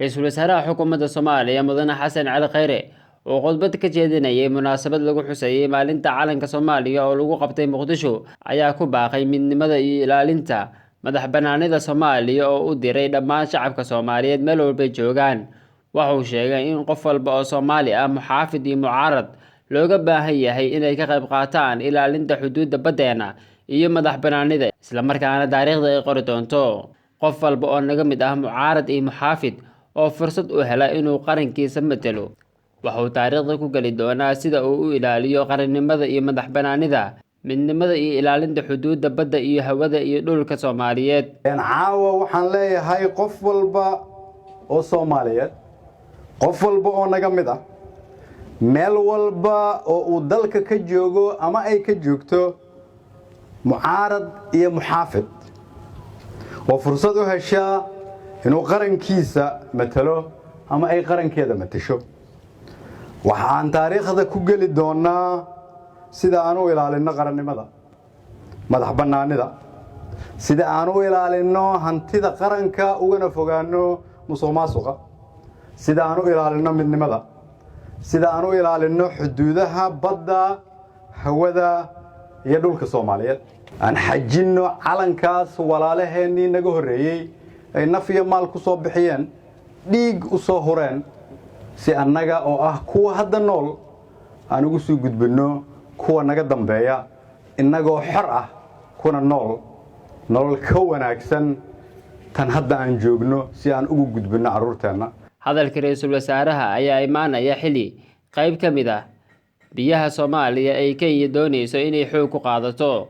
Ra'iisul Wasaaraha Xukuumadda Soomaaliya Mudane Xasan Cali Khayre oo khudbad ka jeedinayay munaasabad lagu xusayay maalinta calanka Soomaaliya oo lagu qabtay Muqdisho ayaa ku baaqay midnimada iyo ilaalinta madax-bannaanida Soomaaliya oo u diray dhammaan shacabka Soomaaliyeed meel walba joogaan. Waxa uu sheegay in qof walba oo Soomaali ah, muxaafid iyo mucaarad, looga baahan yahay inay ka qayb qaataan ilaalinta xuduudda baddeena iyo madax-bannaanida, isla markaana taariikhda ay qori doonto. Qof walba oo naga mid ah mucaarad iyo muxaafid oo fursad u hela inuu qarankiisa matalo, waxa uu taariikhda ku gali doonaa sida uu u ilaaliyo qarannimada iyo madax-bannaanida, midnimada iyo ilaalinta xuduudda badda iyo hawada iyo dhulka Soomaaliyeed. Caawa waxaan leeyahay qof walba oo Soomaaliyeed, qof walba oo naga mid ah, meel walba oo uu dalka ka joogo ama ay ka joogto, mucaarad iyo muxaafid oo fursad u heshaa inuu qarankiisa matalo ama ay qarankeeda matasho. Waxaan taariikhda ku geli doonaa sida aan u ilaalino qarannimada, madax-bannaanida, sida aan u ilaalino hantida qaranka ugana fogaano musuqmaasuqa, sida aan u ilaalino midnimada, sida aan u ilaalino xuduudaha badda, hawada iyo dhulka Soomaaliyeed. aan xajino calankaas walaalaheenii naga horeeyay ay naf iyo maal ku soo bixiyeen, dhiig u soo hureen, si annaga oo ah kuwa hadda nool aan ugu soo gudbino kuwa naga dambeeya, innagoo xor ah kuna nolol ka wanaagsan tan hadda aan joogno, si aan ugu gudbino carruurteena. Hadalka Ra'iisul Wasaaraha ayaa imaanaya xilli qayb ka mid ah biyaha Soomaaliya ay Kenya doonayso inay xoog ku qaadato.